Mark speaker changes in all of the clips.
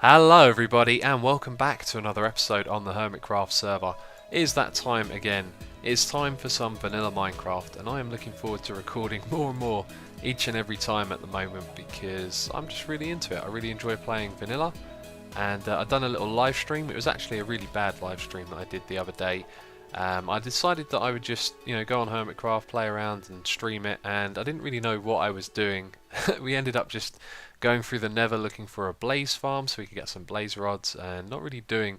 Speaker 1: Hello everybody and welcome back to another episode on the Hermitcraft server. It is that time again. It's time for some vanilla Minecraft and I am looking forward to recording more and more each and every time at the moment because I'm just really into it. I really enjoy playing vanilla and I've done a little live stream. It was actually a really bad live stream that I did the other day. I decided that I would just, go on Hermitcraft, play around and stream it, and I didn't really know what I was doing. We ended up just going through the nether looking for a blaze farm so we could get some blaze rods and not really doing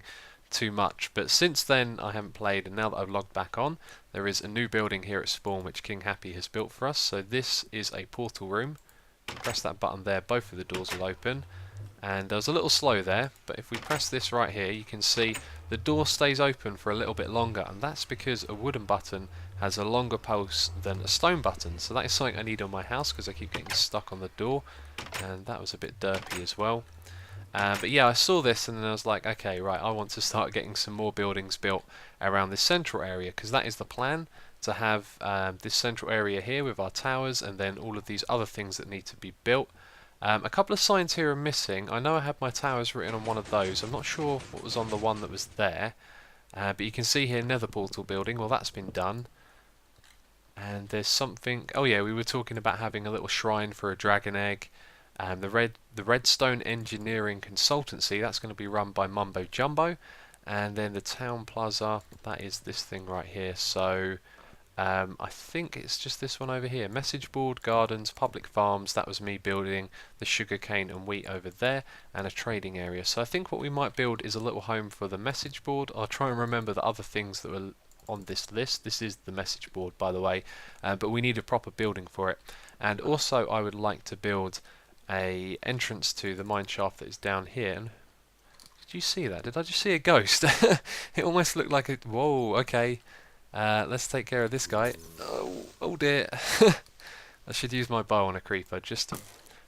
Speaker 1: too much. But since then I haven't played, and now that I've logged back on, there is a new building here at spawn which King Happy has built for us. So this is a portal room. Press that button there, both of the doors will open. And I was a little slow there, but if we press this right here, you can see the door stays open for a little bit longer, and that's because a wooden button has a longer pulse than a stone button. So that is something I need on my house because I keep getting stuck on the door, and that was a bit derpy as well. But yeah, I saw this and then I was like, okay, right, I want to start getting some more buildings built around this central area, because that is the plan, to have this central area here with our towers and then all of these other things that need to be built. A couple of signs here are missing. I know I had my towers written on one of those. I'm not sure what was on the one that was there. But you can see here nether portal building. Well, that's been done. And there's something... Oh yeah, we were talking about having a little shrine for a dragon egg. The Redstone Engineering Consultancy, that's going to be run by Mumbo Jumbo. And then the Town Plaza, that is this thing right here. So... I think it's just this one over here. Message board, gardens, public farms. That was me building the sugarcane and wheat over there, and a trading area. So I think what we might build is a little home for the message board. I'll try and remember the other things that were on this list. This is the message board, by the way, but we need a proper building for it. And also I would like to build a entrance to the mine shaft that is down here. And did you see that? Did I just see a ghost? It almost looked like a... Whoa, okay. Let's take care of this guy. Oh dear. I should use my bow on a creeper just to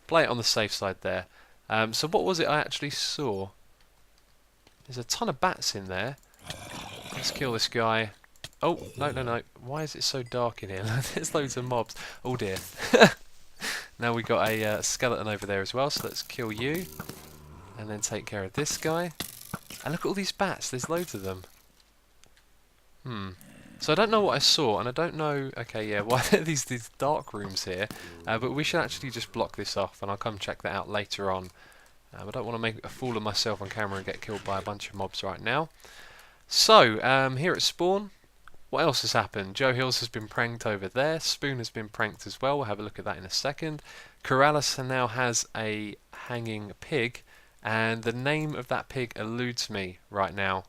Speaker 1: play it on the safe side there. So what was it I actually saw? There's a ton of bats in there. Let's kill this guy. Oh, no. Why is it so dark in here? There's loads of mobs. Oh dear. Now we got a skeleton over there as well, so let's kill you. And then take care of this guy. And look at all these bats, there's loads of them. So I don't know what I saw, and I don't know, okay, yeah, why are these dark rooms here, but we should actually just block this off, and I'll come check that out later on. I don't want to make a fool of myself on camera and get killed by a bunch of mobs right now. So, here at spawn, what else has happened? Joe Hills has been pranked over there, Spoon has been pranked as well, we'll have a look at that in a second. Corrales now has a hanging pig, and the name of that pig eludes me right now.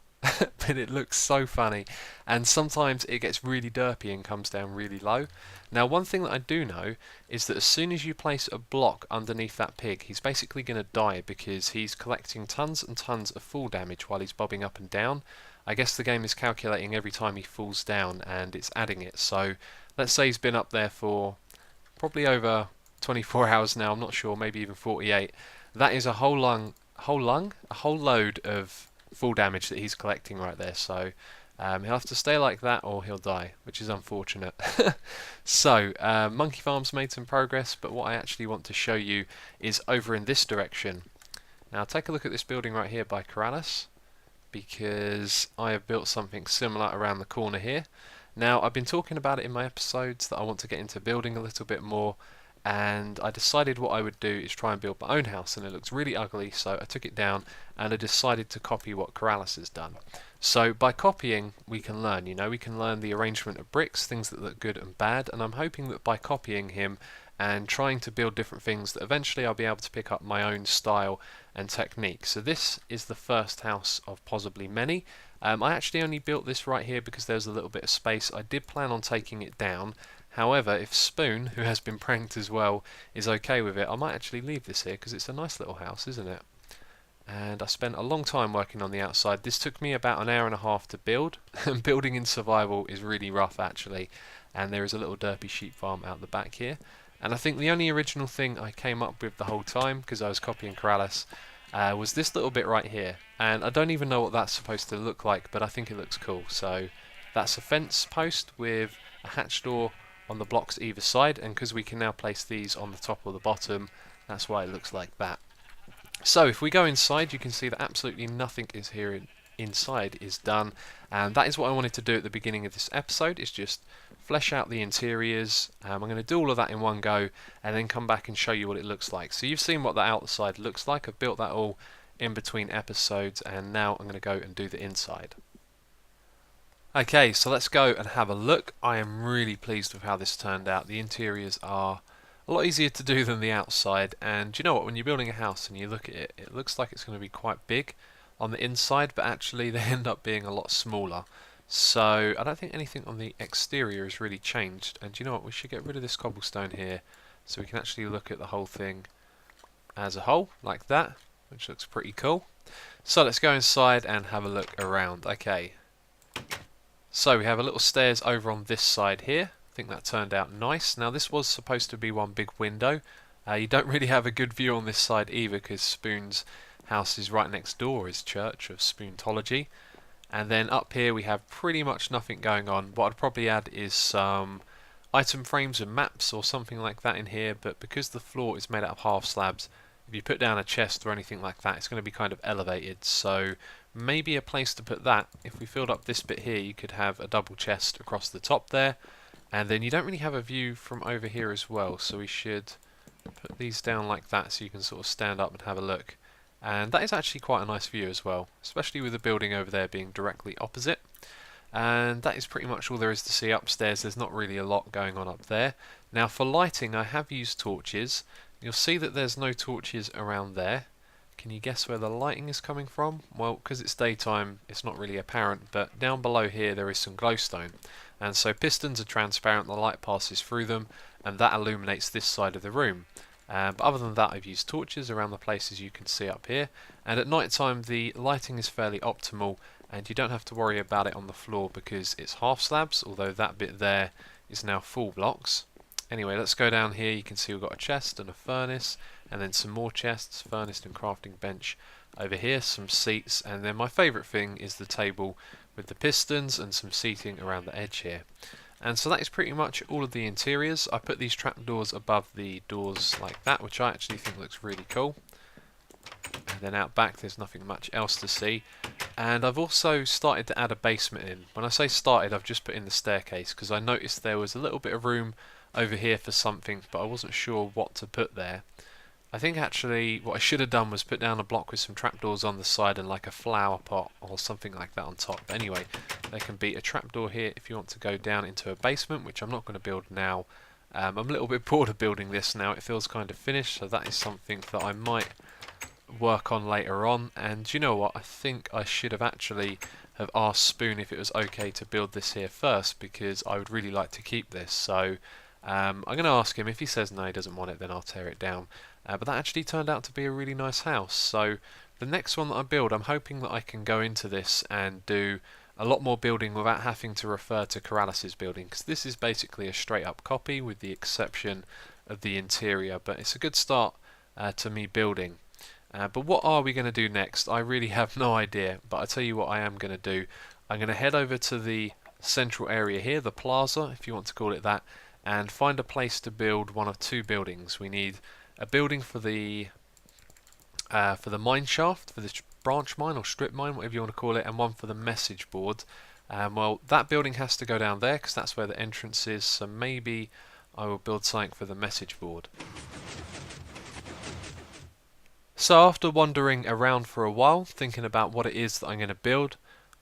Speaker 1: But it looks so funny, and sometimes it gets really derpy and comes down really low. Now one thing that I do know is that as soon as you place a block underneath that pig, he's basically going to die because he's collecting tons and tons of fall damage while he's bobbing up and down. I guess the game is calculating every time he falls down and it's adding it. So let's say he's been up there for probably over 24 hours now, I'm not sure, maybe even 48. That is a whole load of full damage that he's collecting right there, so he'll have to stay like that or he'll die, which is unfortunate. So Monkey Farm's made some progress, but what I actually want to show you is over in this direction. Now take a look at this building right here by Corrales, because I have built something similar around the corner here. Now I've been talking about it in my episodes that I want to get into building a little bit more, and I decided what I would do is try and build my own house, and it looks really ugly, so I took it down and I decided to copy what Corrales has done. So by copying we can learn, we can learn the arrangement of bricks, things that look good and bad, and I'm hoping that by copying him and trying to build different things that eventually I'll be able to pick up my own style and technique. So this is the first house of possibly many. I actually only built this right here because there's a little bit of space. I did plan on taking it down. However, if Spoon, who has been pranked as well, is okay with it, I might actually leave this here because it's a nice little house, isn't it? And I spent a long time working on the outside. This took me about an hour and a half to build, and building in survival is really rough actually. And there is a little derpy sheep farm out the back here. And I think the only original thing I came up with the whole time, because I was copying Corrales, was this little bit right here. And I don't even know what that's supposed to look like, but I think it looks cool. So that's a fence post with a hatch door on the blocks either side, and because we can now place these on the top or the bottom, that's why it looks like that. So if we go inside, you can see that absolutely nothing is here inside is done, and that is what I wanted to do at the beginning of this episode, is just flesh out the interiors. I'm going to do all of that in one go and then come back and show you what it looks like. So you've seen what the outside looks like. I've built that all in between episodes, and now I'm going to go and do the inside. Okay, so let's go and have a look. I am really pleased with how this turned out. The interiors are a lot easier to do than the outside, and you know what, when you're building a house and you look at it, it looks like it's going to be quite big on the inside, but actually they end up being a lot smaller. So I don't think anything on the exterior has really changed, and you know what, we should get rid of this cobblestone here so we can actually look at the whole thing as a whole, like that, which looks pretty cool. So let's go inside and have a look around. Okay, so we have a little stairs over on this side here. I think that turned out nice. Now this was supposed to be one big window. You don't really have a good view on this side either, because Spoon's house is right next door, his church of Spoontology. And then up here we have pretty much nothing going on. What I'd probably add is some item frames and maps or something like that in here, but because the floor is made out of half slabs, if you put down a chest or anything like that, it's going to be kind of elevated. So maybe a place to put that, if we filled up this bit here, you could have a double chest across the top there, and then you don't really have a view from over here as well, so we should put these down like that so you can sort of stand up and have a look. And that is actually quite a nice view as well, especially with the building over there being directly opposite. And that is pretty much all there is to see upstairs. There's not really a lot going on up there. Now for lighting, I have used torches. You'll see that there's no torches around there. Can you guess where the lighting is coming from? Well, because it's daytime, it's not really apparent, but down below here there is some glowstone. And so pistons are transparent, the light passes through them, and that illuminates this side of the room. But other than that, I've used torches around the places you can see up here, and at night time the lighting is fairly optimal, and you don't have to worry about it on the floor because it's half slabs, although that bit there is now full blocks. Anyway, let's go down here. You can see we've got a chest and a furnace, and then some more chests, furnace and crafting bench over here, some seats, and then my favourite thing is the table with the pistons and some seating around the edge here. And so that is pretty much all of the interiors. I put these trapdoors above the doors like that, which I actually think looks really cool. And then out back there's nothing much else to see. And I've also started to add a basement in. When I say started, I've just put in the staircase because I noticed there was a little bit of room over here for something, but I wasn't sure what to put there. I think actually what I should have done was put down a block with some trapdoors on the side and like a flower pot or something like that on top. But anyway, there can be a trapdoor here if you want to go down into a basement, which I'm not going to build now. I'm a little bit bored of building this now. It feels kind of finished, so that is something that I might work on later on. And you know what, I think I should have actually have asked Spoon if it was okay to build this here first, because I would really like to keep this. So I'm going to ask him. If he says no, he doesn't want it, then I'll tear it down. But that actually turned out to be a really nice house. So the next one that I build, I'm hoping that I can go into this and do a lot more building without having to refer to Corralis's building, because this is basically a straight up copy with the exception of the interior, but it's a good start to me building. But what are we going to do next? I really have no idea, but I tell you what I am going to do. I'm going to head over to the central area here, the plaza if you want to call it that, and find a place to build one of two buildings. We need a building for the mine shaft, for this branch mine or strip mine, whatever you want to call it, and one for the message board. Well, that building has to go down there because that's where the entrance is, so maybe I will build something for the message board. So after wandering around for a while, thinking about what it is that I'm going to build,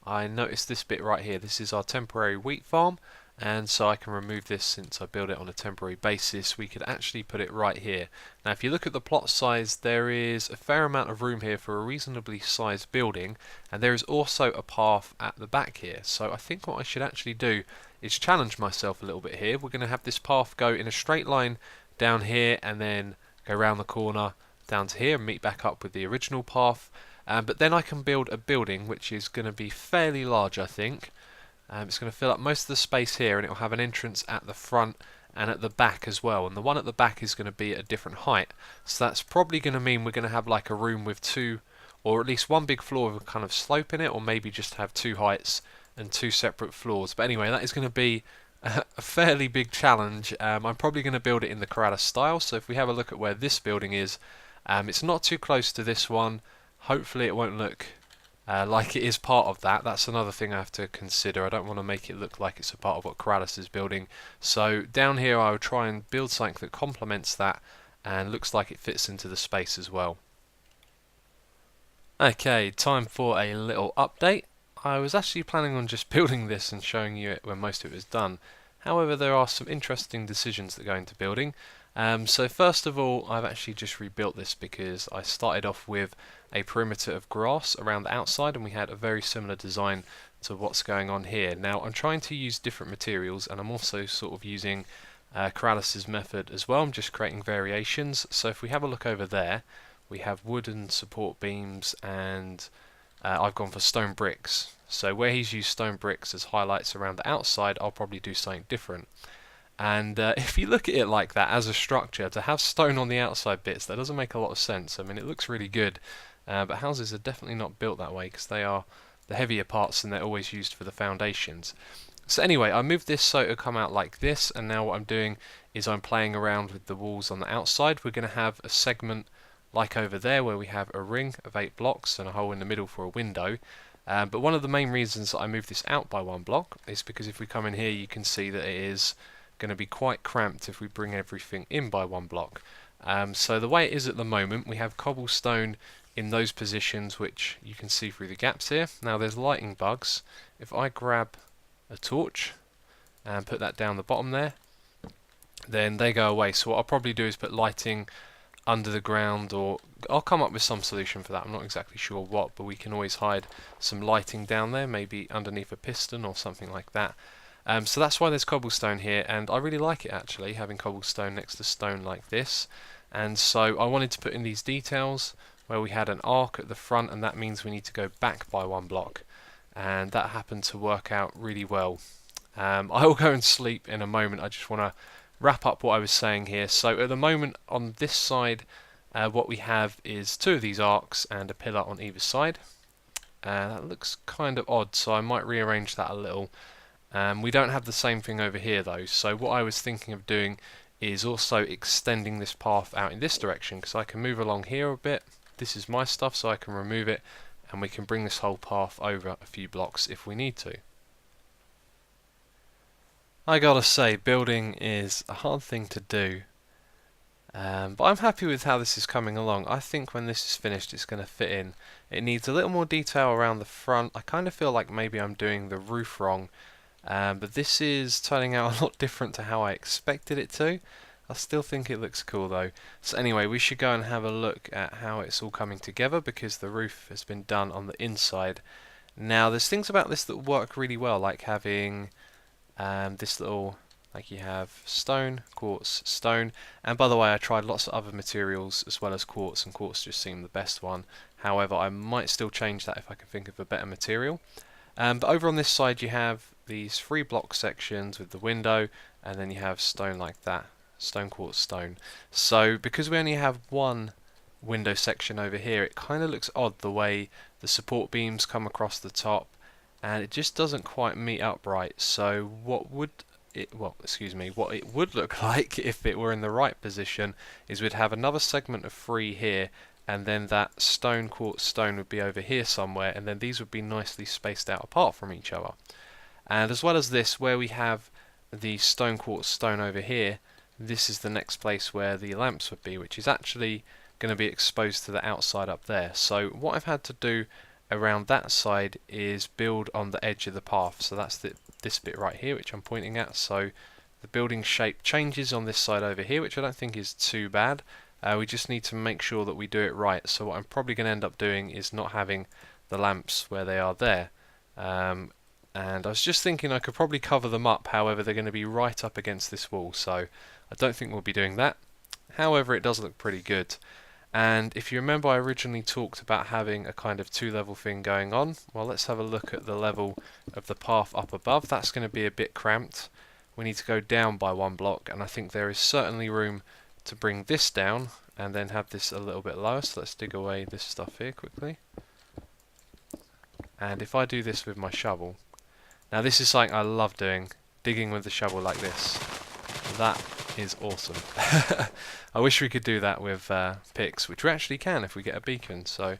Speaker 1: I noticed this bit right here. This is our temporary wheat farm, and so I can remove this since I build it on a temporary basis. We could actually put it right here. Now if you look at the plot size, there is a fair amount of room here for a reasonably sized building, and there is also a path at the back here. So I think what I should actually do is challenge myself a little bit here. We're going to have this path go in a straight line down here and then go around the corner down to here and meet back up with the original path. But then I can build a building which is going to be fairly large, I think. It's going to fill up most of the space here, and it will have an entrance at the front and at the back as well. And the one at the back is going to be at a different height. So that's probably going to mean we're going to have like a room with two, or at least one big floor with a kind of slope in it, or maybe just have two heights and two separate floors. But anyway, that is going to be a fairly big challenge. I'm probably going to build it in the Corrales style. So if we have a look at where this building is, It's not too close to this one. Hopefully it won't look like it is part of that. That's another thing I have to consider. I don't want to make it look like it's a part of what Corrales is building. So down here I will try and build something that complements that and looks like it fits into the space as well. Okay, time for a little update. I was actually planning on just building this and showing you it when most of it was done. However, there are some interesting decisions that go into building. So first of all, I've actually just rebuilt this because I started off with a perimeter of grass around the outside and we had a very similar design to what's going on here. Now I'm trying to use different materials and I'm also sort of using Corrales' method as well. I'm just creating variations. So if we have a look over there, we have wooden support beams and I've gone for stone bricks. So where he's used stone bricks as highlights around the outside, I'll probably do something different. And if you look at it like that as a structure, to have stone on the outside bits, that doesn't make a lot of sense. I mean, it looks really good, but houses are definitely not built that way because they are the heavier parts and they're always used for the foundations. So anyway, I moved this so it'll come out like this, and now what I'm doing is I'm playing around with the walls on the outside. We're going to have a segment like over there where we have a ring of 8 blocks and a hole in the middle for a window. But one of the main reasons that I moved this out by 1 block is because if we come in here you can see that it is going to be quite cramped if we bring everything in by 1 block. So the way it is at the moment, we have cobblestone in those positions which you can see through the gaps here. Now there's lighting bugs. If I grab a torch and put that down the bottom there, then they go away. So what I'll probably do is put lighting under the ground, or I'll come up with some solution for that. I'm not exactly sure what, but we can always hide some lighting down there, maybe underneath a piston or something like that. So that's why there's cobblestone here, and I really like it actually, having cobblestone next to stone like this. And so I wanted to put in these details where we had an arc at the front, and that means we need to go back by 1 block, and that happened to work out really well. I will go and sleep in a moment. I just want to wrap up what I was saying here. So at the moment on this side, what we have is 2 of these arcs and a pillar on either side. That looks kind of odd, so I might rearrange that a little. We don't have the same thing over here though, so what I was thinking of doing is also extending this path out in this direction, because I can move along here a bit. This is my stuff, so I can remove it and we can bring this whole path over a few blocks if we need to. I gotta say, building is a hard thing to do, but I'm happy with how this is coming along. I think when this is finished it's going to fit in. It needs a little more detail around the front. I kind of feel like maybe I'm doing the roof wrong, but this is turning out a lot different to how I expected it to. I still think it looks cool though. So anyway, we should go and have a look at how it's all coming together, because the roof has been done on the inside. Now there's things about this that work really well, like having this little, like you have stone, quartz, stone, and by the way I tried lots of other materials as well as quartz, and quartz just seemed the best one. However, I might still change that if I can think of a better material. But over on this side you have these 3 block sections with the window, and then you have stone like that, stone, quartz, stone. So because we only have 1 window section over here, it kind of looks odd the way the support beams come across the top, and it just doesn't quite meet up right. So what it would look like if it were in the right position is we'd have another segment of 3 here, and then that stone, quartz, stone would be over here somewhere, and then these would be nicely spaced out apart from each other. And as well as this, where we have the stone, quartz, stone over here, this is the next place where the lamps would be, which is actually going to be exposed to the outside up there. So what I've had to do around that side is build on the edge of the path. So that's this bit right here which I'm pointing at. So the building shape changes on this side over here, which I don't think is too bad. We just need to make sure that we do it right. So what I'm probably going to end up doing is not having the lamps where they are there. And I was just thinking I could probably cover them up, however they're going to be right up against this wall, so I don't think we'll be doing that. However, it does look pretty good. And if you remember, I originally talked about having a kind of 2-level thing going on. Well, let's have a look at the level of the path up above. That's going to be a bit cramped. We need to go down by 1 block, and I think there is certainly room to bring this down and then have this a little bit lower. So let's dig away this stuff here quickly. And if I do this with my shovel, now this is something I love doing, digging with the shovel like this. That is awesome. I wish we could do that with picks, which we actually can if we get a beacon, so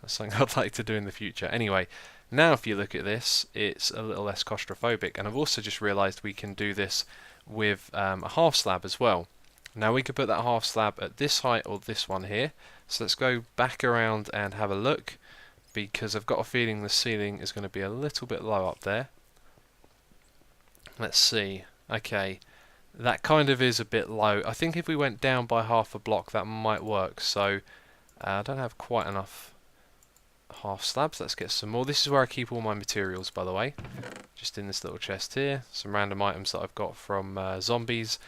Speaker 1: that's something I'd like to do in the future. Anyway, now if you look at this, it's a little less claustrophobic, and I've also just realised we can do this with a half slab as well. Now we could put that half slab at this height or this one here, so let's go back around and have a look, because I've got a feeling the ceiling is going to be a little bit low up there. Let's see. Okay, that kind of is a bit low. I think if we went down by half a block that might work, so I don't have quite enough half slabs. Let's get some more. This is where I keep all my materials, by the way, just in this little chest here. Some random items that I've got from zombies,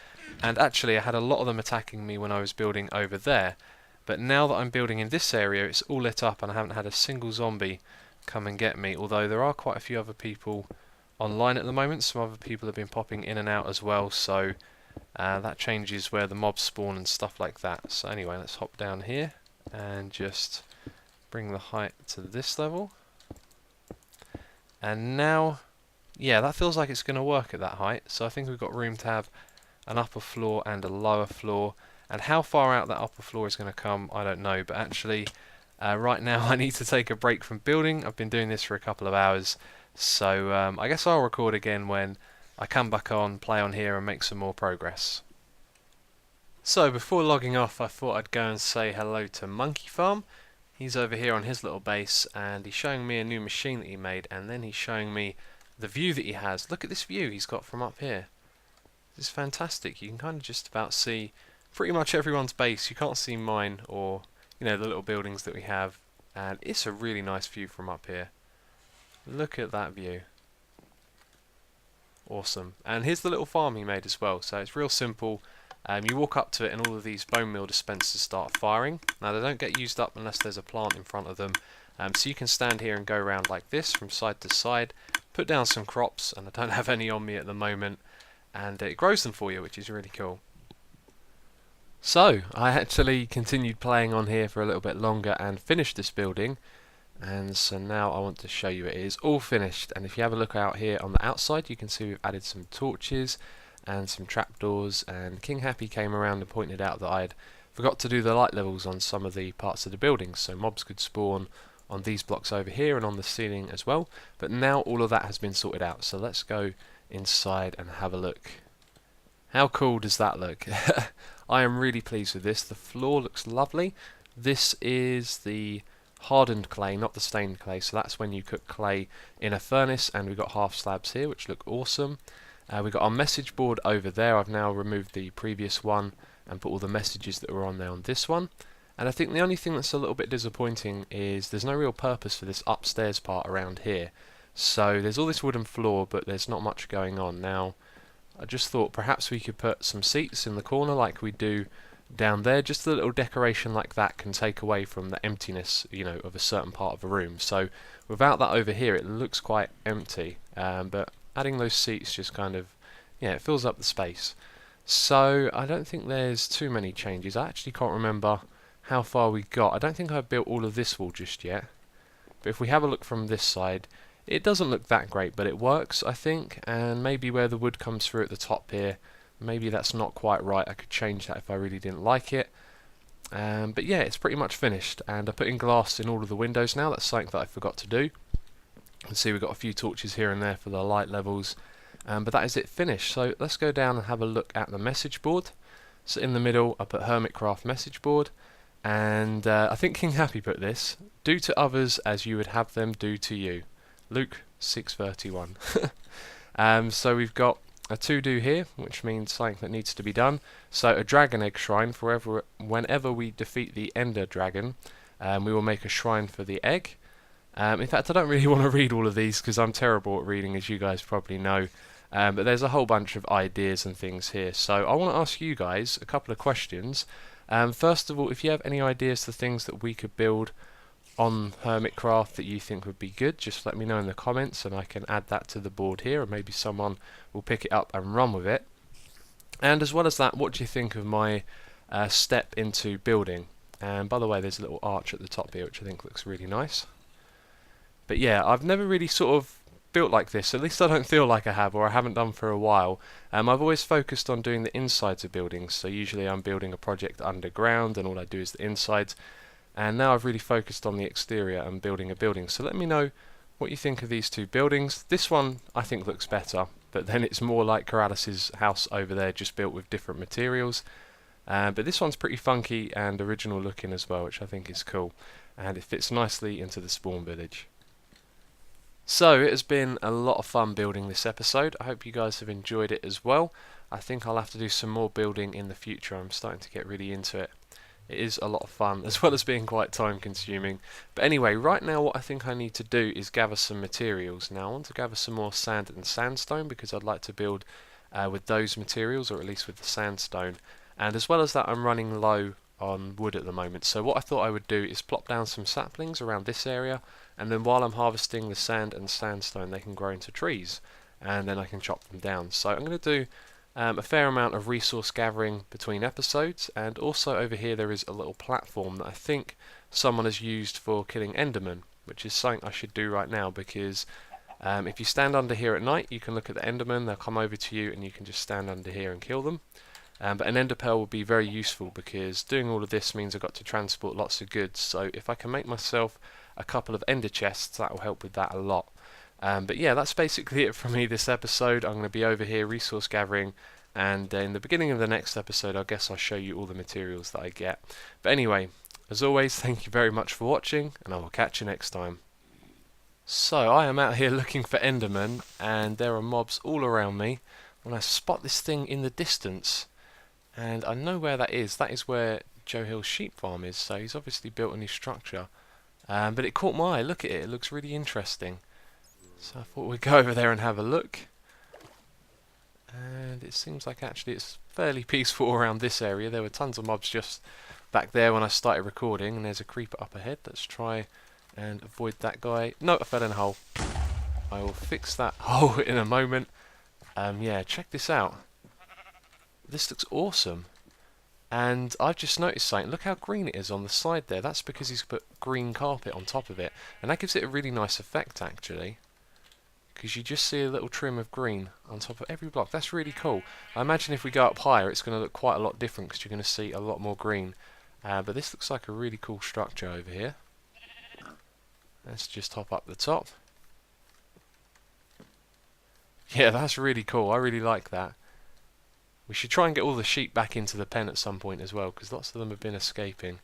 Speaker 1: and actually I had a lot of them attacking me when I was building over there, but now that I'm building in this area it's all lit up and I haven't had a single zombie come and get me, although there are quite a few other people online at the moment. Some other people have been popping in and out as well, so that changes where the mobs spawn and stuff like that. So anyway, let's hop down here and just bring the height to this level, and now yeah, that feels like it's going to work at that height. So I think we've got room to have an upper floor and a lower floor, and how far out that upper floor is going to come I don't know, but actually right now I need to take a break from building. I've been doing this for a couple of hours, so I guess I'll record again when I come back on, play on here and make some more progress. So before logging off I thought I'd go and say hello to Monkey Farm. He's over here on his little base and he's showing me a new machine that he made, and then he's showing me the view that he has. Look at this view he's got from up here. This is fantastic. You can kind of just about see pretty much everyone's base. You can't see mine or, you know, the little buildings that we have, and it's a really nice view from up here. Look at that view. Awesome. And here's the little farm he made as well. So it's real simple. You walk up to it and all of these bone meal dispensers start firing. Now they don't get used up unless there's a plant in front of them. So you can stand here and go around like this from side to side, put down some crops, and I don't have any on me at the moment, and it grows them for you, which is really cool. So I actually continued playing on here for a little bit longer and finished this building, and so now I want to show you it is all finished. And if you have a look out here on the outside, you can see we've added some torches and some trapdoors, and King Happy came around and pointed out that I'd forgot to do the light levels on some of the parts of the buildings, so mobs could spawn on these blocks over here and on the ceiling as well. But now all of that has been sorted out, so let's go inside and have a look. How cool does that look? I am really pleased with this. The floor looks lovely. This is the hardened clay, not the stained clay, so that's when you cook clay in a furnace, and we've got half slabs here which look awesome. We've got our message board over there. I've now removed the previous one and put all the messages that were on there on this one. And I think the only thing that's a little bit disappointing is there's no real purpose for this upstairs part around here. So there's all this wooden floor, but there's not much going on. Now, I just thought perhaps we could put some seats in the corner like we do down there. Just a little decoration like that can take away from the emptiness, you know, of a certain part of a room. So without that over here, it looks quite empty. But adding those seats just kind of, yeah, it fills up the space. So I don't think there's too many changes. I actually can't remember how far we got. I don't think I've built all of this wall just yet. But if we have a look from this side, it doesn't look that great, but it works, I think. And maybe where the wood comes through at the top here, maybe that's not quite right. I could change that if I really didn't like it. But yeah, it's pretty much finished. And I put in glass in all of the windows now. That's something that I forgot to do. You can see we've got a few torches here and there for the light levels. But that is it finished. So let's go down and have a look at the message board. So in the middle I put Hermitcraft message board. And I think King Happy put this: do to others as you would have them do to you. Luke 6:31. So we've got a to-do here, which means something that needs to be done. So a dragon egg shrine for whenever we defeat the ender dragon, we will make a shrine for the egg. In fact, I don't really want to read all of these because I'm terrible at reading, as you guys probably know. But there's a whole bunch of ideas and things here. So I want to ask you guys a couple of questions. First of all, if you have any ideas for things that we could build on Hermitcraft that you think would be good, just let me know in the comments and I can add that to the board here, and maybe someone will pick it up and run with it. And as well as that, what do you think of my step into building? And by the way, there's a little arch at the top here which I think looks really nice. But yeah, I've never really sort of built like this. At least I don't feel like I have, or I haven't done for a while. I've always focused on doing the insides of buildings, so usually I'm building a project underground and all I do is the insides. And now I've really focused on the exterior and building a building. So let me know what you think of these two buildings. This one I think looks better, but then it's more like Corralis's house over there, just built with different materials. But this one's pretty funky and original looking as well, which I think is cool. And it fits nicely into the spawn village. So it has been a lot of fun building this episode. I hope you guys have enjoyed it as well. I think I'll have to do some more building in the future. I'm starting to get really into it. It is a lot of fun, as well as being quite time consuming. But anyway, right now what I think I need to do is gather some materials. Now I want to gather some more sand and sandstone because I'd like to build with those materials, or at least with the sandstone. And as well as that, I'm running low on wood at the moment. So what I thought I would do is plop down some saplings around this area, and then while I'm harvesting the sand and sandstone, they can grow into trees, and then I can chop them down. So I'm going to do a fair amount of resource gathering between episodes, and also over here there is a little platform that I think someone has used for killing endermen, which is something I should do right now, because if you stand under here at night you can look at the endermen, they'll come over to you and you can just stand under here and kill them. But an ender pearl will be very useful, because doing all of this means I've got to transport lots of goods, so if I can make myself a couple of ender chests, that will help with that a lot. But yeah, that's basically it from me this episode. I'm going to be over here resource gathering, and in the beginning of the next episode I guess I'll show you all the materials that I get. But anyway, as always, thank you very much for watching, and I will catch you next time. So I am out here looking for endermen, and there are mobs all around me, when I spot this thing in the distance, and I know where that is. That is where Joe Hill's sheep farm is, so he's obviously built a new structure. But it caught my eye. Look at it, it looks really interesting. So I thought we'd go over there and have a look. And it seems like actually it's fairly peaceful around this area. There were tons of mobs just back there when I started recording, and there's a creeper up ahead. Let's try and avoid that guy. No, I fell in a hole. I will fix that hole in a moment. Yeah, check this out. This looks awesome. And I've just noticed something. Look how green it is on the side there. That's because he's put green carpet on top of it. And that gives it a really nice effect, actually. Because you just see a little trim of green on top of every block. That's really cool. I imagine if we go up higher, it's going to look quite a lot different, because you're going to see a lot more green. But this looks like a really cool structure over here. Let's just hop up the top. Yeah, that's really cool. I really like that. We should try and get all the sheep back into the pen at some point as well, because lots of them have been escaping.